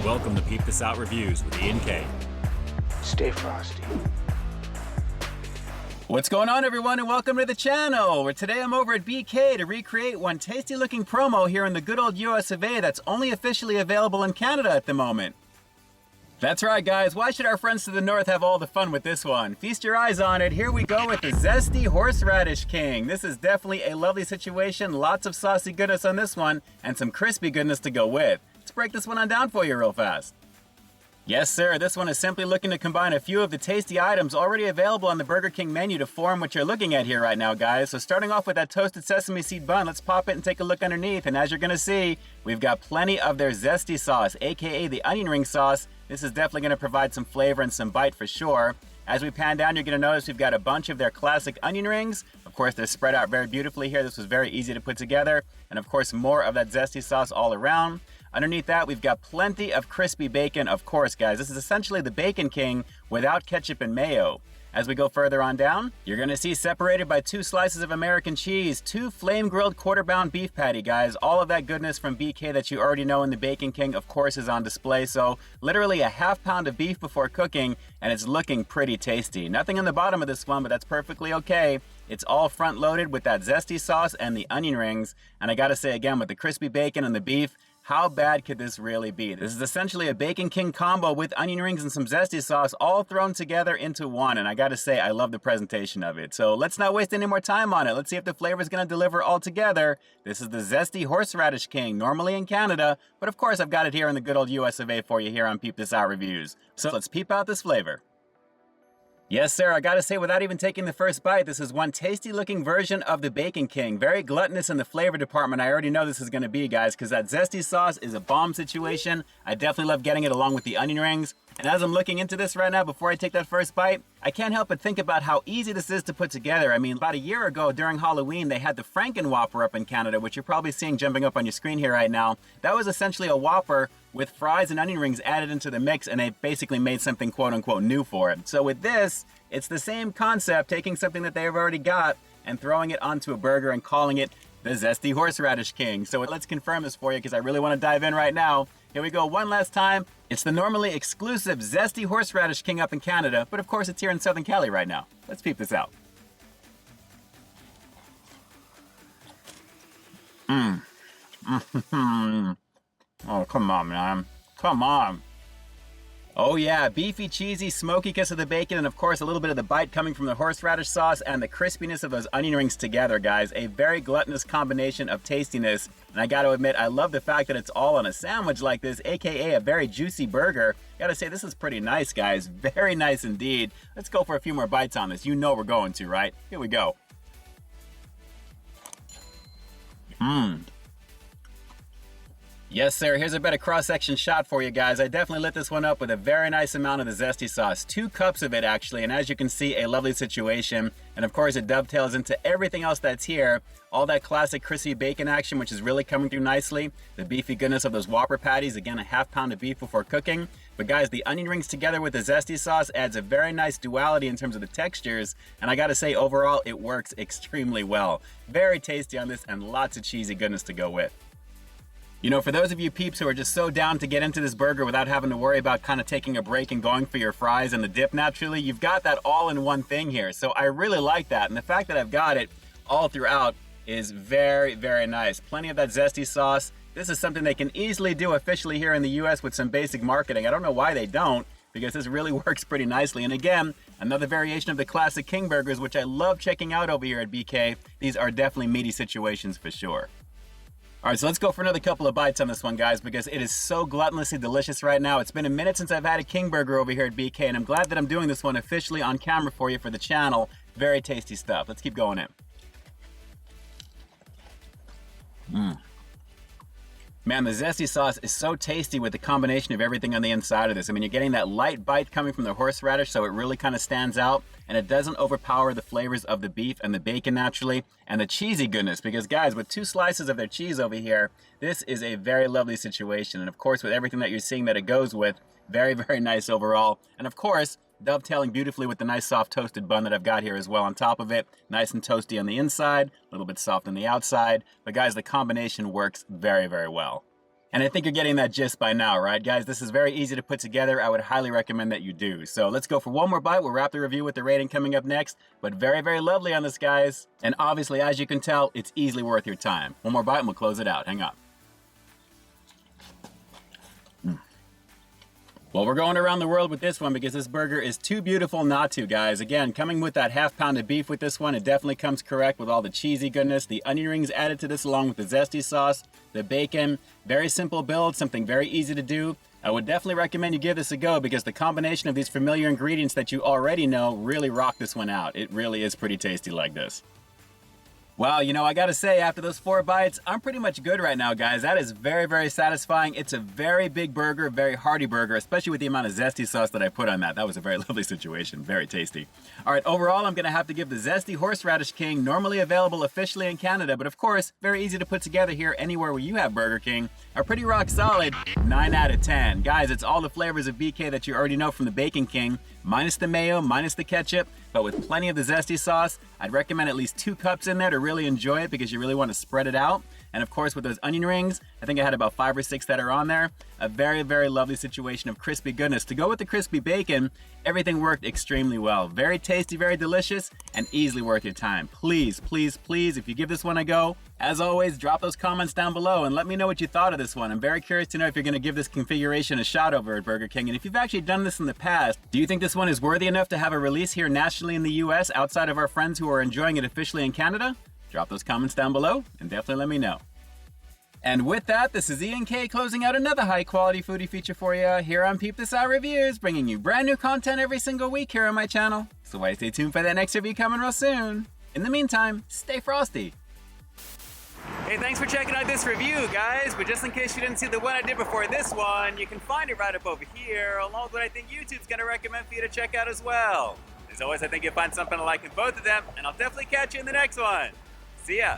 Welcome to Peep This Out Reviews with Ian K. Stay frosty. What's going on, everyone, and welcome to the channel, where today I'm over at BK to recreate one tasty looking promo here in the good old US of A that's only officially available in Canada at the moment. That's right, guys, why should our friends to the north have all the fun with this one? Feast your eyes on it. Here we go with the Zesty Horseradish King. This is definitely a lovely situation, lots of saucy goodness on this one, and some crispy goodness to go with. Let's break this one on down for you real fast. Yes, sir, this one is simply looking to combine a few of the tasty items already available on the Burger King menu to form what you're looking at here right now, guys. So starting off with that toasted sesame seed bun, let's pop it and take a look underneath. And as you're gonna see, we've got plenty of their zesty sauce, aka the onion ring sauce. This is definitely gonna provide some flavor and some bite for sure. As we pan down, you're gonna notice we've got a bunch of their classic onion rings. Of course, they're spread out very beautifully here. This was very easy to put together. And of course, more of that zesty sauce all around. Underneath that, we've got plenty of crispy bacon, of course, guys. This is essentially the Bacon King without ketchup and mayo. As we go further on down, you're gonna see separated by 2 slices of American cheese, 2 flame-grilled quarter-pound beef patty, guys. All of that goodness from BK that you already know in the Bacon King, of course, is on display. So literally a half pound of beef before cooking, and it's looking pretty tasty. Nothing on the bottom of this one, but that's perfectly okay. It's all front-loaded with that zesty sauce and the onion rings. And I gotta say again, with the crispy bacon and the beef, how bad could this really be? This is essentially a Bacon King combo with onion rings and some zesty sauce all thrown together into one. And I gotta say, I love the presentation of it. So let's not waste any more time on it. Let's see if the flavor is gonna deliver all together. This is the Zesty Horseradish King, normally in Canada, but of course I've got it here in the good old US of A for you here on Peep This Out Reviews. So let's peep out this flavor. Yes, sir, I gotta say, without even taking the first bite, this is one tasty looking version of the Bacon King. Very gluttonous in the flavor department. I already know this is gonna be, guys, because that zesty sauce is a bomb situation. I definitely love getting it along with the onion rings. And as I'm looking into this right now, before I take that first bite, I can't help but think about how easy this is to put together. I mean, about a year ago during Halloween, they had the Franken Whopper up in Canada, which you're probably seeing jumping up on your screen here right now. That was essentially a Whopper with fries and onion rings added into the mix, and they basically made something quote-unquote new for it. So with this, it's the same concept, taking something that they've already got and throwing it onto a burger and calling it the Zesty Horseradish King. So let's confirm this for you, because I really want to dive in right now. Here we go one last time. It's the normally exclusive Zesty Horseradish King up in Canada, but of course it's here in Southern Cali right now. Let's peep this out. Oh, come on, man. Come on. Oh yeah, beefy, cheesy, smoky kiss of the bacon, and of course a little bit of the bite coming from the horseradish sauce and the crispiness of those onion rings together, guys. A very gluttonous combination of tastiness. And I gotta admit, I love the fact that it's all on a sandwich like this, aka a very juicy burger. Gotta say, this is pretty nice, guys. Very nice indeed. Let's go for a few more bites on this. You know we're going to, right? Here we go. Yes, sir. Here's a better cross-section shot for you guys. I definitely lit this one up with a very nice amount of the zesty sauce. 2 cups of it, actually, and as you can see, a lovely situation. And of course, it dovetails into everything else that's here. All that classic crispy bacon action, which is really coming through nicely. The beefy goodness of those Whopper patties. Again, a half pound of beef before cooking. But guys, the onion rings together with the zesty sauce adds a very nice duality in terms of the textures. And I gotta say, overall, it works extremely well. Very tasty on this, and lots of cheesy goodness to go with. You know, for those of you peeps who are just so down to get into this burger without having to worry about kind of taking a break and going for your fries and the dip naturally, you've got that all in one thing here. So I really like that. And the fact that I've got it all throughout is very, very nice. Plenty of that zesty sauce. This is something they can easily do officially here in the US with some basic marketing. I don't know why they don't, because this really works pretty nicely. And again, another variation of the classic King burgers, which I love checking out over here at BK. These are definitely meaty situations for sure. All right, so let's go for another couple of bites on this one, guys, because it is so gluttonously delicious right now. It's been a minute since I've had a King burger over here at BK, and I'm glad that I'm doing this one officially on camera for you for the channel. Very tasty stuff. Let's keep going in. Man, the zesty sauce is so tasty with the combination of everything on the inside of this. I mean, you're getting that light bite coming from the horseradish, so it really kind of stands out, and it doesn't overpower the flavors of the beef and the bacon naturally, and the cheesy goodness, because guys, with 2 slices of their cheese over here, this is a very lovely situation. And of course, with everything that you're seeing that it goes with, very, very nice overall. And of course, dovetailing beautifully with the nice soft toasted bun that I've got here as well on top of it. Nice and toasty on the inside, a little bit soft on the outside. But guys, the combination works very, very well. And I think you're getting that gist by now, right, guys? This is very easy to put together. I would highly recommend that you do. So let's go for one more bite. We'll wrap the review with the rating coming up next. But very, very lovely on this, guys. And obviously, as you can tell, it's easily worth your time. One more bite and we'll close it out. Hang on. Well, we're going around the world with this one because this burger is too beautiful not to, guys. Again, coming with that half pound of beef with this one, it definitely comes correct with all the cheesy goodness, the onion rings added to this along with the zesty sauce, the bacon. Very simple build, something very easy to do. I would definitely recommend you give this a go because the combination of these familiar ingredients that you already know really rock this one out. It really is pretty tasty like this. Wow, you know, I gotta say, after those 4 bites, I'm pretty much good right now, guys. That is very, very satisfying. It's a very big burger, very hearty burger, especially with the amount of zesty sauce that I put on that. That was a very lovely situation, very tasty. All right, overall, I'm gonna have to give the Zesty Horseradish King, normally available officially in Canada, but of course, very easy to put together here anywhere where you have Burger King, a pretty rock solid 9 out of 10. Guys, it's all the flavors of BK that you already know from the Bacon King, minus the mayo, minus the ketchup, but with plenty of the zesty sauce. I'd recommend at least 2 cups in there to really enjoy it because you really want to spread it out. And of course, with those onion rings, I think I had about 5 or 6 that are on there. A very, very lovely situation of crispy goodness. To go with the crispy bacon, everything worked extremely well. Very tasty, very delicious, and easily worth your time. Please, please, please, if you give this one a go, as always, drop those comments down below and let me know what you thought of this one. I'm very curious to know if you're going to give this configuration a shot over at Burger King. And if you've actually done this in the past, do you think this one is worthy enough to have a release here nationally in the US outside of our friends who are enjoying it officially in Canada? Drop those comments down below and definitely let me know. And with that, this is Ian K closing out another high-quality foodie feature for you here on Peep This Out Reviews, bringing you brand new content every single week here on my channel. So why stay tuned for that next review coming real soon. In the meantime, stay frosty. Hey, thanks for checking out this review, guys. But just in case you didn't see the one I did before this one, you can find it right up over here, along with what I think YouTube's going to recommend for you to check out as well. As always, I think you'll find something to like in both of them, and I'll definitely catch you in the next one. See ya.